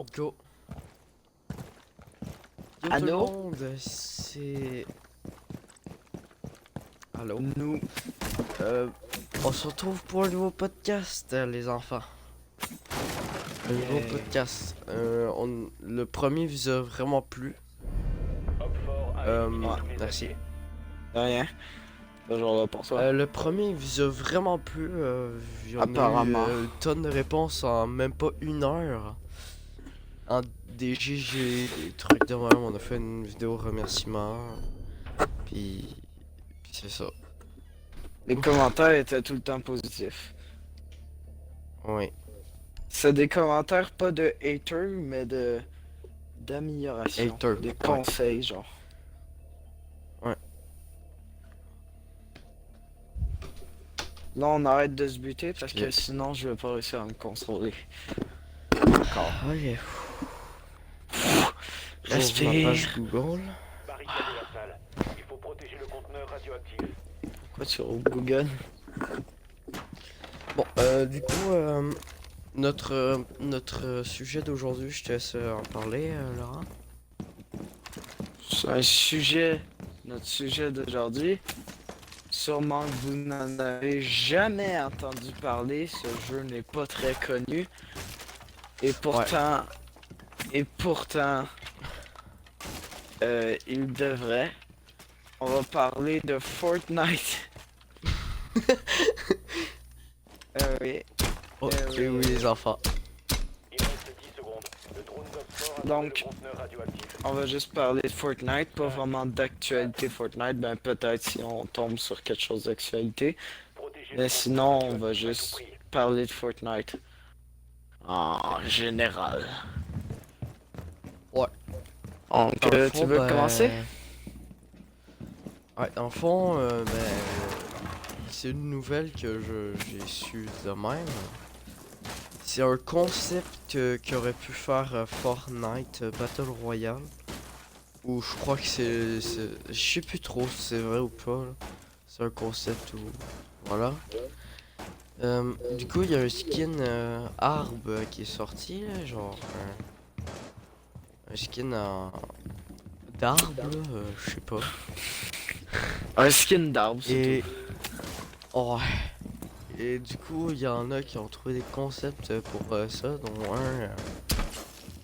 Go. Yo tout le Allô? monde, c'est... Allô? Nous. Euh, on se retrouve pour un nouveau podcast, les enfants. Un nouveau podcast. Le premier vous a vraiment plu. Ouais, Merci. rien. Bonjour là pour toi. Le premier vous a vraiment plu. Il y en a eu Apparemment. une tonne de réponses en même pas une heure. En des GG, des trucs de même. On a fait une vidéo remerciement. Puis c'est ça. Les commentaires étaient tout le temps positifs. Oui. C'est des commentaires pas de haters, mais de d'amélioration. Hater, Des ouais. conseils, genre. Ouais. Là, on arrête de se buter parce que Ok. sinon, je vais pas réussir à me contrôler. Encore. Ok. J'ouvre ma Respire. page Google. Barricadez la salle. Il faut protéger le conteneur radioactif. Pourquoi tu rouvres Google? Bon, du coup, notre sujet d'aujourd'hui, je te laisse en parler, Laurent. C'est un sujet. Notre sujet d'aujourd'hui. Sûrement que vous n'en avez jamais entendu parler. Ce jeu n'est pas très connu. Et pourtant. Et pourtant. Il devrait. On va parler de Fortnite. Oui. Oh, oui, et oui, les enfants. Il reste 10 secondes. Le drone d'Oxford a Donc- trouvé le conteneur radioactif. On va juste parler de Fortnite, pas vraiment d'actualité Fortnite. Ben peut-être si on tombe sur quelque chose d'actualité. Protégez Mais le sinon, conteneur on va radioactif à juste tout prix. parler de Fortnite. En général. Ouais. Donc, Dans le tu fond, veux ben, commencer? Ouais, dans le fond, c'est une nouvelle que j'ai su de même. C'est un concept qu'aurait pu faire Fortnite Battle Royale. Ou je crois que je sais plus trop si c'est vrai ou pas, là. C'est un concept ou... Voilà. Du coup, il y a un skin arbre qui est sorti, là, genre... un skin d'arbre, là, je sais pas. Un skin d'arbre, c'est Et... tout. Ouais. Et du coup, il y en a qui ont trouvé des concepts pour ça, dont un...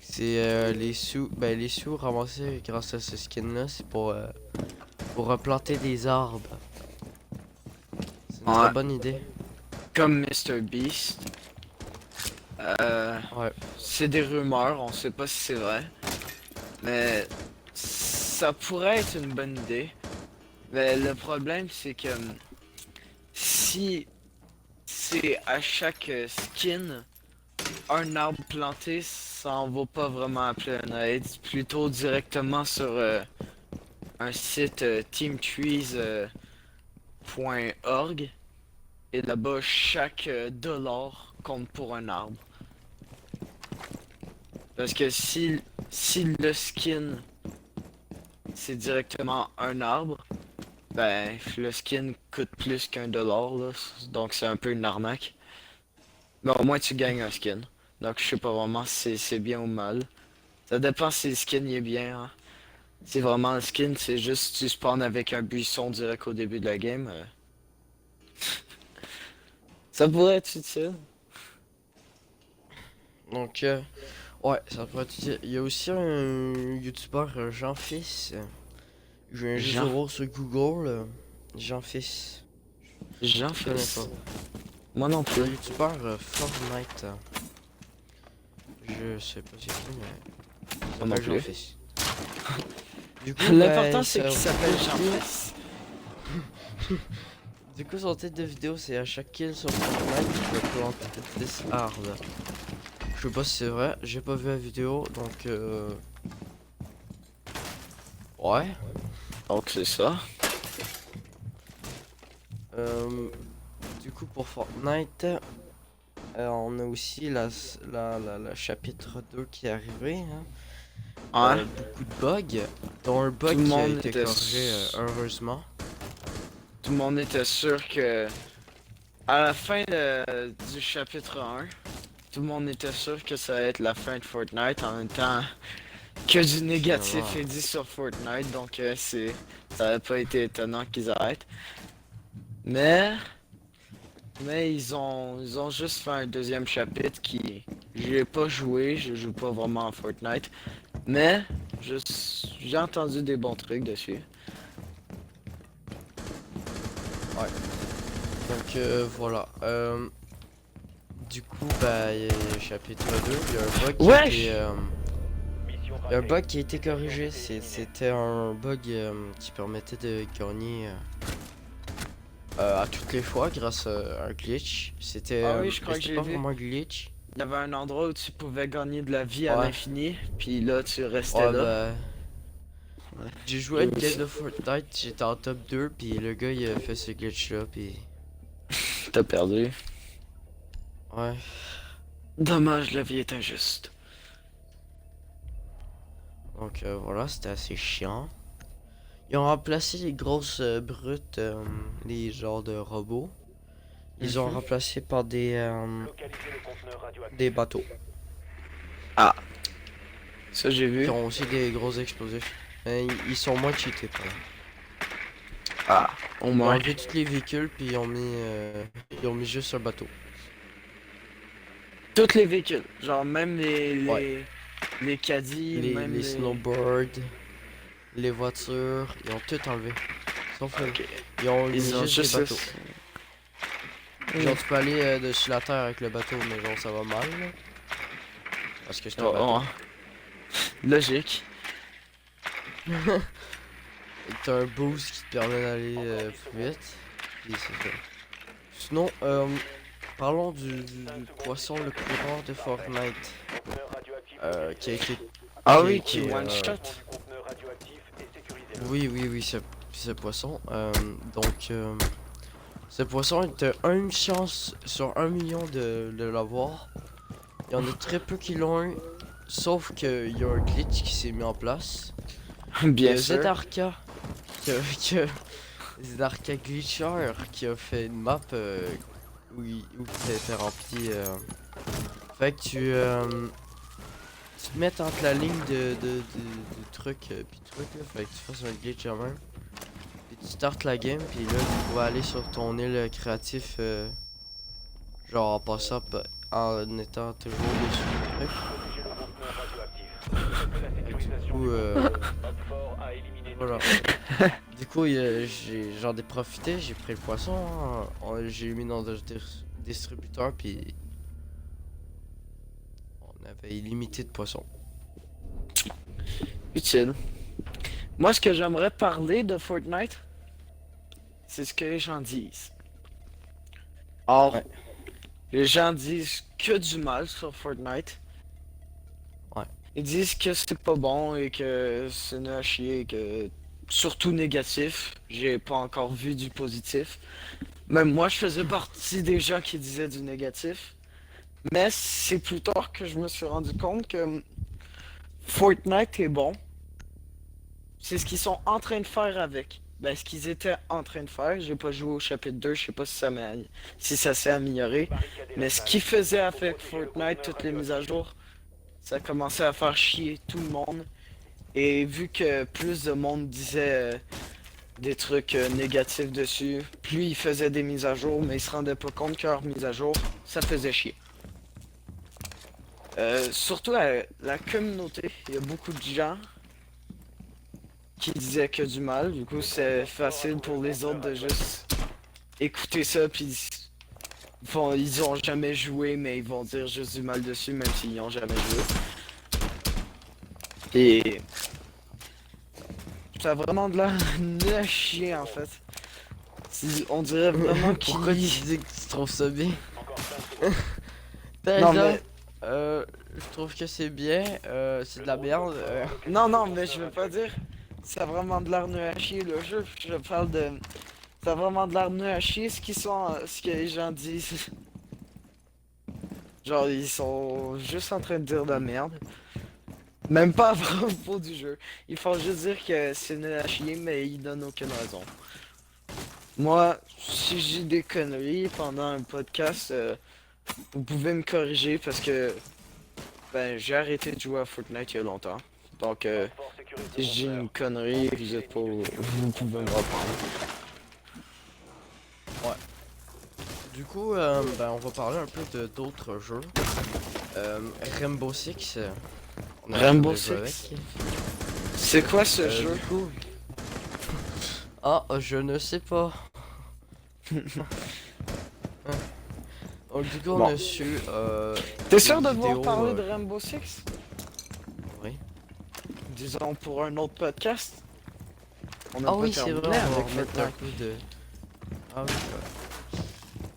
c'est les sous ramassés grâce à ce skin-là, c'est pour replanter des arbres. C'est une Ouais. très bonne idée. Comme Mr. Beast. Ouais. C'est des rumeurs, on sait pas si c'est vrai. Mais ça pourrait être une bonne idée. Mais le problème, c'est que si c'est à chaque skin, un arbre planté, ça en vaut pas vraiment appeler un aide. Plutôt directement sur un site teamtrees.org. Et là-bas, chaque dollar compte pour un arbre. Parce que si le skin, c'est directement un arbre, ben, le skin coûte plus qu'un dollar, là. Donc, c'est un peu une arnaque. Mais au moins, tu gagnes un skin. Donc, je sais pas vraiment si c'est bien ou mal. Ça dépend si le skin il est bien, hein. Si vraiment le skin, c'est juste tu spawns avec un buisson direct au début de la game. Ça pourrait être utile. Donc, ouais, ça pourrait être utile. Il y a aussi un youtubeur, Jean-Fils. Je viens juste de Jean. voir sur Google. Jean-Fils. J'en Je connais fais. pas. Moi non C'est un plus. youtubeur Fortnite. Je sais pas c'est qui, mais... Moi non s'appelle plus. Jean-Fils. Du coup, L'important c'est ça qu'il s'appelle va Jean être- Fils. Du coup, son titre de vidéo, c'est à chaque kill sur Fortnite, je vais planter 10 arbres. Je sais pas si c'est vrai, j'ai pas vu la vidéo, donc ouais. Donc c'est ça. Euh, du coup, pour Fortnite, on a aussi la chapitre 2 qui est arrivé, hein. Ouais. Beaucoup de bugs, dont un Tout bug le qui a monde été était corrigé, heureusement. Tout le monde était sûr que à la fin du chapitre 1, tout le monde était sûr que ça allait être la fin de Fortnite. En même temps, que du négatif Finalement. est dit sur Fortnite, donc ça n'a pas été étonnant qu'ils arrêtent. Mais, ils ont juste fait un deuxième chapitre qui, j'ai pas joué, je joue pas vraiment à Fortnite, mais j'ai entendu des bons trucs dessus. Donc voilà. Du coup, bah, chapitre 2, il y a un bug qui a Wesh! été, Mission il y a un ratée. bug qui a été corrigé. C'était un bug qui permettait de gagner à toutes les fois grâce à un glitch. C'était Ah oui, je crois mais que c'était j'ai pas vu. vraiment un glitch. Il y avait un endroit où tu pouvais gagner de la vie à Ouais. l'infini, puis là tu restais Ouais, là. bah, Ouais. j'ai joué à une J'ai vu game ça. de Fortnite, j'étais en top 2, puis le gars il a fait ce glitch là, puis T'as perdu. ouais. Dommage, la vie est injuste. Donc voilà, c'était assez chiant. Ils ont remplacé les grosses brutes, les genres de robots. Ils ont Mhm. remplacé par Localisez le conteneur radioactif. des bateaux Ça j'ai vu. qui ont aussi des gros explosifs. Mais ils sont moins cheatés par là. Ah, au Ils ont moins. enlevé tous les véhicules puis ils ont mis juste un bateau. Tous les véhicules, genre même Ouais. les caddies, même Les snowboards, les voitures, ils ont tout enlevé. Sauf Ok. ils ont mis Ils ont juste des juste bateaux. Genre tu peux aller dessus la terre avec le bateau, mais genre ça va mal là. Parce que c'est un Oh, bateau. oh. Logique. Et t'as un boost qui te permet d'aller plus vite. Puis c'est ça. Sinon, parlons du poisson le plus rare de Fortnite. Conteneur radioactif. Qui a été... Ah qui a oui, été, qui one shot. Du conteneur radioactif et sécurisez-le. Oui, ce poisson. Donc, ce poisson, t'as une chance sur 1 million de l'avoir. Il y en a très peu qui l'ont eu. Sauf qu'il y a un glitch qui s'est mis en place. Bien Il y a sûr. Zedarka Zedarka Glitcher qui a fait une map où ça a été rempli. Fait que tu te mets entre la ligne de trucs puis trucs là. Fait que tu fasses un glitch quand même. Puis tu startes la game puis là tu vas aller sur ton île créatif genre en passant en étant toujours dessus du truc. Protégez le conteneur radioactif. Faites de la Et du sécurisation coup du Homme fort a éliminé voilà. Du coup, j'en ai profité, j'ai pris le poisson, hein, j'ai mis dans le distributeur, puis on avait illimité de poissons. Utile. Moi, ce que j'aimerais parler de Fortnite, c'est ce que les gens disent. Or, Ouais. les gens disent que du mal sur Fortnite. Ouais. Ils disent que c'est pas bon et que c'est nul à chier et que surtout négatif. J'ai pas encore vu du positif. Même moi, je faisais partie des gens qui disaient du négatif. Mais c'est plus tard que je me suis rendu compte que Fortnite est bon. C'est ce qu'ils sont en train de faire avec. Ben, ce qu'ils étaient en train de faire. J'ai pas joué au chapitre 2, je sais pas si ça s'est amélioré. barricadez la Mais ce salle. qu'ils faisaient avec Fortnite, toutes les mises à jour, ça commençait à faire chier tout le monde. Et vu que plus de monde disait des trucs négatifs dessus, plus ils faisaient des mises à jour, mais ils se rendaient pas compte que leurs mises à jour, ça faisait chier. Surtout à la communauté, il y a beaucoup de gens qui disaient que du mal, du coup c'est facile pour les autres de juste écouter ça puis ils ont jamais joué mais ils vont dire juste du mal dessus même s'ils ont jamais joué. Et ça a vraiment de l'air nul à chier en fait. On dirait vraiment qu'ils... Pourquoi tu dis que tu trouves ça bien? Encore 5 secondes. Par Non, exemple, je trouve que c'est bien, c'est de la merde. Non, mais je veux pas dire. Ça a vraiment de l'air nul à chier le jeu. Je parle de. Ça a vraiment de l'air nul à chier ce que les gens disent. Genre, ils sont juste en train de dire de la merde. Même pas à propos du jeu. Ils font juste dire que c'est nul à chier, mais ils donnent aucune raison. Moi, si j'ai des conneries pendant un podcast, vous pouvez me corriger parce que ben j'ai arrêté de jouer à Fortnite il y a longtemps. Donc Fort sécurise si le je dis conteneur. une connerie, vous êtes pas. Vous pouvez me reprendre. Du coup, ben, on va parler un peu de d'autres jeux. Rainbow Six. On a Rainbow déjà joué Six? avec. C'est quoi ce jeu? Du coup. Ah, je ne sais pas. Donc, du coup, on Bon. a su. T'es des sûr de vouloir vidéos, parler de Rainbow Six? Oui. Disons pour un autre podcast? On n'a Ah pas oui, c'est vrai, terminé on va avec remettre un Fortnite. peu de. Ah oui,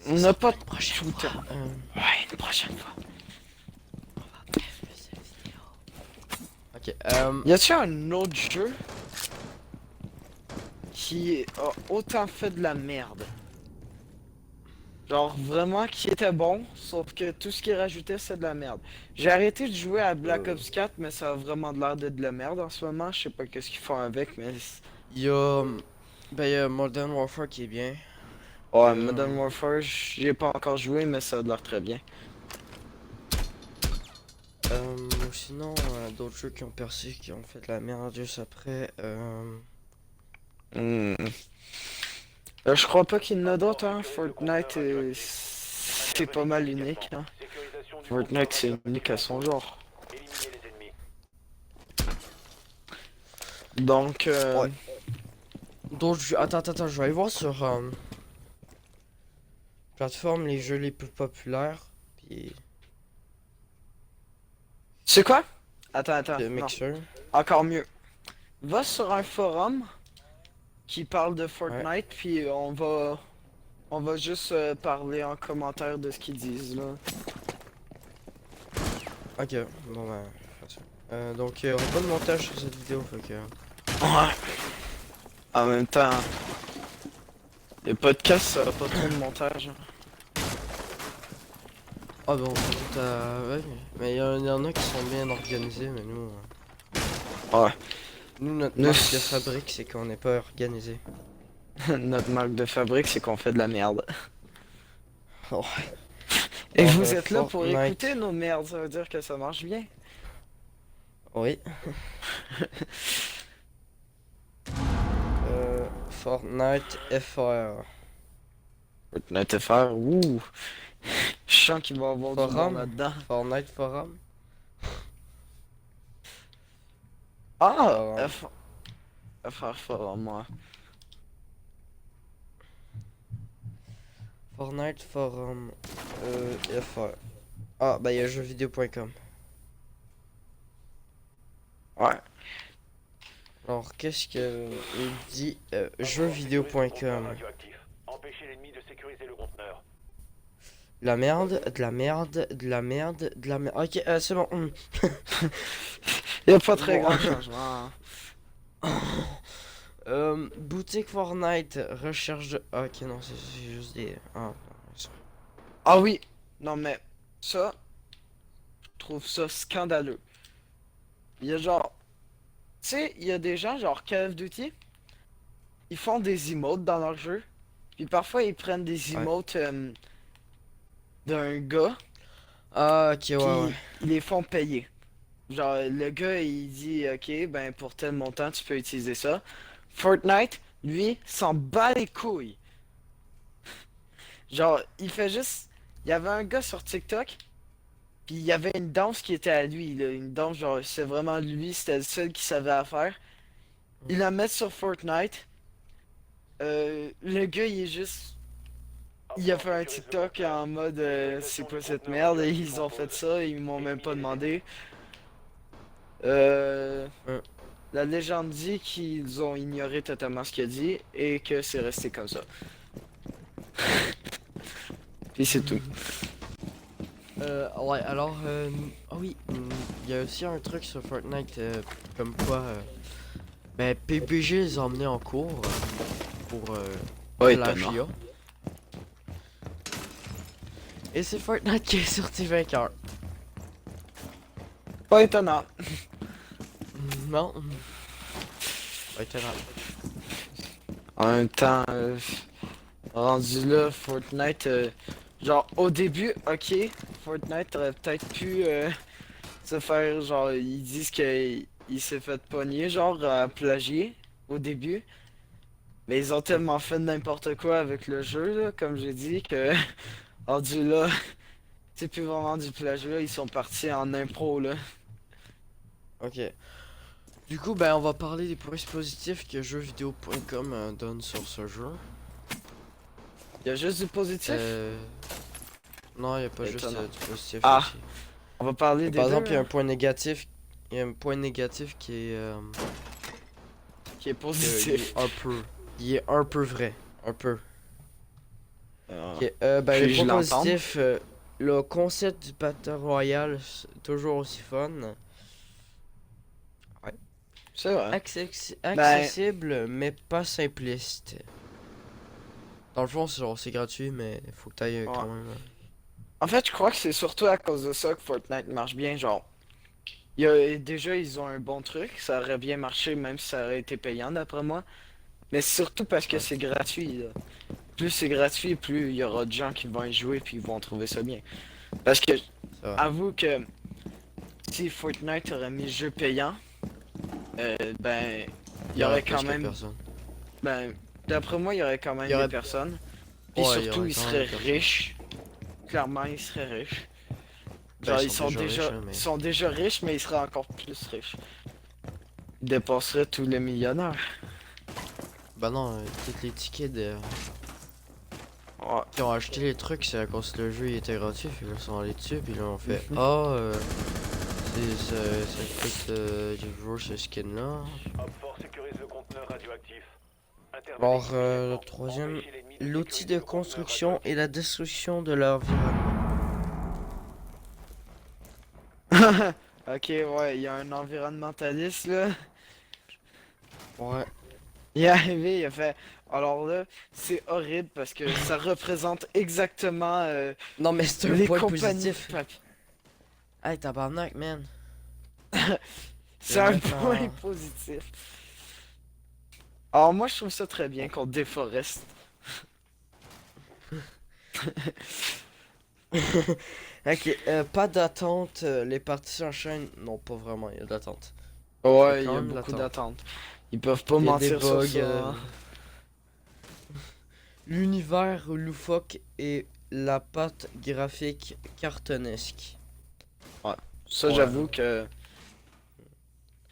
On n'a pas de prochaine tout le temps. Ouais, une prochaine fois. Ok, Y a-t-il un autre jeu qui a autant fait de la merde? Genre vraiment qui était bon, sauf que tout ce qu'il rajoutait c'est de la merde. J'ai arrêté de jouer à Black Ops 4, mais ça a vraiment l'air d'être de la merde en ce moment. Je sais pas qu'est-ce qu'ils font avec, mais il y a. Ben, il y a Modern Warfare qui est bien. ouais, Modern Warfare, j'y ai pas encore joué, mais ça a l'air très bien. Sinon, d'autres jeux qui ont percé, qui ont fait de la merde juste après. Hmm. Je crois pas qu'il y en a d'autres, hein. Fortnite, c'est pas mal unique, hein. Sécurisation du Fortnite, conteneur c'est radioactif unique à son genre. Éliminez les ennemis. Donc, Ouais. D'autres jeux. Attends, je vais aller voir sur plateforme les jeux les plus populaires. Puis. c'est quoi? Attends, Le non. Mixer. Encore mieux. Va sur un forum qui parle de Fortnite, puis on va juste parler en commentaire de ce qu'ils disent, là. Ok, bon ben. Donc, on n'a pas de montage sur cette vidéo, fait que. Ouais. En même temps, les podcasts, ça a pas trop de montage, hein. Ah bon, tout à. Ouais, mais il y en a qui sont bien organisés, mais nous. Ouais. Nous, notre Nous, marque de fabrique, c'est qu'on n'est pas organisé. Notre marque de fabrique, c'est qu'on fait de la merde. Ouais. Et Alors, vous êtes là pour Fortnite. écouter nos merdes, ça veut dire que ça marche bien. Oui. Fortnite FR. Fortnite FR, ouh. Je sens qu'il va y avoir du monde Forum. là-dedans. Fortnite Forum. Ah! Forum. FR Forum, moi. Fortnite Forum. FR. Ah, bah il y a jeuxvideo.com. Ouais. Alors, qu'est-ce que il dit jeuxvideo.com? Radioactif. Empêchez l'ennemi de sécuriser le conteneur. De la merde, de la merde, de la merde, de la merde. Ok, c'est bon. Y a pas très Bon. grand changement, hein. Boutique Fortnite, recherche de. Ah, ok, non, c'est juste des. Ah, ça. Ah oui! Non mais, ça, je trouve ça scandaleux. Il y a genre, tu sais, il y a des gens genre Call of Duty, ils font des emotes dans leur jeu, puis parfois ils prennent des Ouais. emotes d'un gars, Ah, ok, ouais, puis ouais. ils les font payer. Genre, le gars il dit, ok, ben pour tel montant tu peux utiliser ça. Fortnite, lui, s'en bat les couilles. Genre, il fait juste. Il y avait un gars sur TikTok, puis il y avait une danse qui était à lui, là. Une danse, genre, c'est vraiment lui, c'était le seul qui savait à faire. Il la met sur Fortnite. Le gars, il est juste. Il a fait un TikTok en mode c'est quoi cette merde, et ils ont fait ça, ils m'ont même pas demandé. Hein. La légende dit qu'ils ont ignoré totalement ce qu'il a dit et que c'est resté comme ça. Puis c'est tout. Ouais, alors, ah oui, il y a aussi un truc sur Fortnite, comme quoi, ben, PBG les a emmenés en cours pour Pas étonnant. plagiat. Et c'est Fortnite qui est sorti vainqueur. Pas étonnant. Non. Pas étonnant. En même temps, rendu là, Fortnite, Genre, au début, ok, Fortnite aurait peut-être pu se faire, genre, ils disent qu'il il s'est fait pogner, genre, à plagier au début. Mais ils ont tellement fait n'importe quoi avec le jeu, là, comme j'ai dit, que, rendu là, c'est plus vraiment du plagiat, ils sont partis en impro, là. Ok. Du coup, ben, on va parler des points positifs que jeuxvideo.com donne sur ce jeu. Il y a juste du positif. Non, il n'y a pas juste Étonnant. du positif Ah, aussi. on va parler des Par deux, exemple, il y a un hein, point négatif. Il y a un point négatif qui est, qui est il est positif. un peu. Il est un peu vrai. Un peu. Ah. Ok, ben, les Puis-je points l'entendre? positifs, le concept du Battle Royale, c'est toujours aussi fun. C'est vrai. Ben, Accessible, mais pas simpliste. Dans le fond, c'est gratuit, mais faut que t'ailles ouais. quand même. En fait, je crois que c'est surtout à cause de ça que Fortnite marche bien. Genre, il y a, déjà, ils ont un bon truc. Ça aurait bien marché même si ça aurait été payant, d'après moi. Mais surtout parce que Ouais, c'est gratuit, là. Plus c'est gratuit, plus il y aura de gens qui vont y jouer puis ils vont trouver ça bien. Parce que, c'est vrai. avoue que si Fortnite aurait mis jeu payant, ben, il Il y y aurait aurait quand presque même, personne. ben, d'après moi, il y aurait quand Il y même des aurait. personnes. Puis Ouais, il y surtout, aurait ils quand même seraient personne. riches. Clairement, ils seraient riches. Ben, ils Genre, sont déjà riches, hein, ils mais. sont déjà riches, mais ils seraient encore plus riches. Ils dépasseraient tous les millionnaires. Bah non, toutes les tickets Ouais. qui ont acheté les trucs, c'est à cause que le jeu il était gratuit, puis là, ils sont allés dessus, puis là, on fait Mhm. Ah, ça coûte du jour ce skin-là. Hop fort sécurise le conteneur radioactif. Intervenez Alors, le immédiatement. troisième, Empêchez l'ennemi de l'outil sécuriser de le conteneur construction et radioactif. la destruction de l'environnement. Ok, ouais, il y a un environnementaliste là. Ouais. Il est arrivé, il a fait. Alors là, c'est horrible parce que ça représente exactement Non, mais c'est un les point compagnies de positif. papier. Hey, tabarnak, man. Je C'est vais un mettre point en. positif. Alors moi, je trouve ça très bien qu'on déforeste. Ok, pas d'attente. Les parties s'enchaînent. Non, pas vraiment, il y a d'attente. Il y a Ouais, il y quand a même de beaucoup l'attente. d'attentes. Ils peuvent pas Il y a des mentir sur bugs. ça, hein. L'univers loufoque et la patte graphique cartonesque. Ça, Ouais. j'avoue que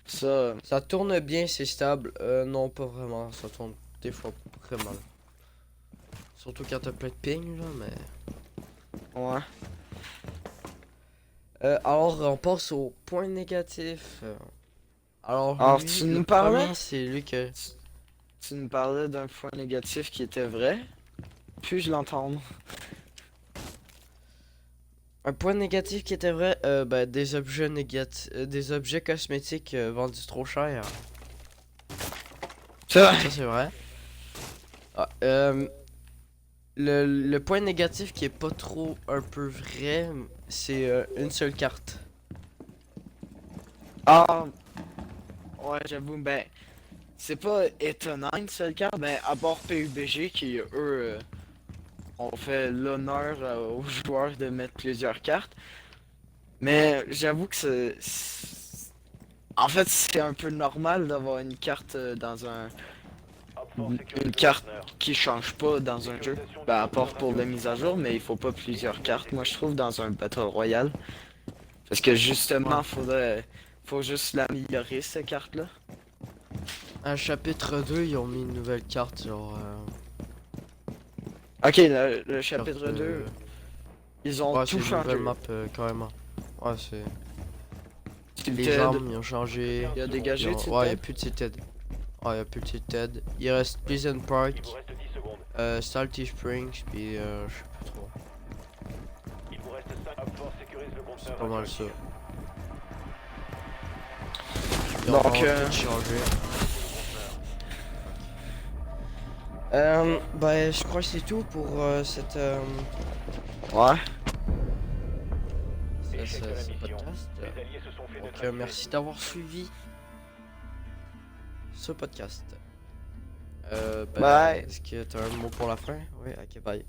ça. Ça tourne bien, c'est stable. Non, pas vraiment. Ça tourne des fois très mal. Surtout quand t'as plein de ping, là, mais. Ouais. Alors, on passe au point négatif. Alors, Alors, lui, tu le nous parlais? premier, c'est lui que. Tu nous parlais d'un point négatif qui était vrai. Puis-je l'entendre? Un point négatif qui était vrai, ben, des objets négatifs, des objets cosmétiques vendus trop cher. C'est vrai. Ça, c'est vrai. Ah, le point négatif qui est pas trop un peu vrai, c'est une seule carte. Ah, ouais, j'avoue, ben, c'est pas étonnant une seule carte, mais à part PUBG qui, eux, ont fait l'honneur aux joueurs de mettre plusieurs cartes. Mais j'avoue que en fait, c'est un peu normal d'avoir une carte dans un. Hop fort sécurise Une le carte conteneur. qui change pas dans un jeu. Ben, à part pour les mises à jour, mais il faut pas plusieurs cartes, moi je trouve, dans un Battle Royale. Parce que Ouais. justement, faut juste l'améliorer, cette carte-là. À chapitre 2, ils ont mis une nouvelle carte, genre. Ok, le Carte, chapitre 2, ils ont ouais, tout c'est une nouvelle changé. map, carrément. Ouais, c'est. Les Tilted, armes, ils ont changé. il a Ils dégagé ont... Ouais, il y a Tilted. plus de Tilted. Ouais, il y a plus de Tilted. Il reste Pleasant Il Park, vous reste 10 secondes. Salty Springs, puis je sais plus trop. Il vous reste 5. Hop fort sécurise le C'est conteneur pas mal ça. radioactif. Ils ont Donc, vraiment tout changé. Ben, je crois que c'est tout pour cette, Ouais. Échec de la ce mission. podcast. Les alliés se sont fait Donc, neutraliser. merci d'avoir suivi ce podcast. Ben, Bye. est-ce que tu as un mot pour la fin? Oui, ok, bye.